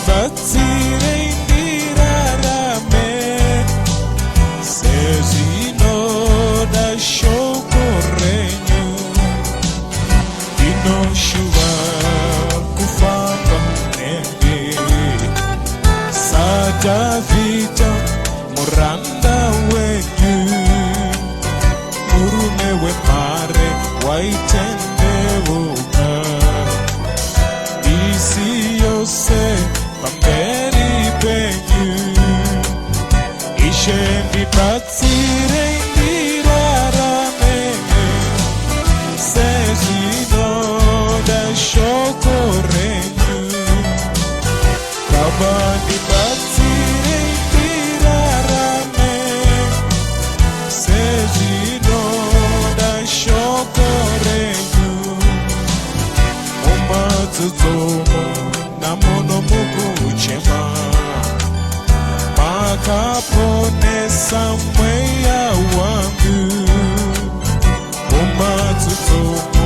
batsire ndirarame sezino da shokorenyu inoshuva kufamba nende sadavita muranda wenyu murume wemare waitendevoka isi yose pamberi penyu ishendi batsire ndirarame sezino da shokorenyu kabani batsire ndirarame sezino da shokorenyu umatsutomo namono mukuchema makaponesa mweya wangu umatsutomo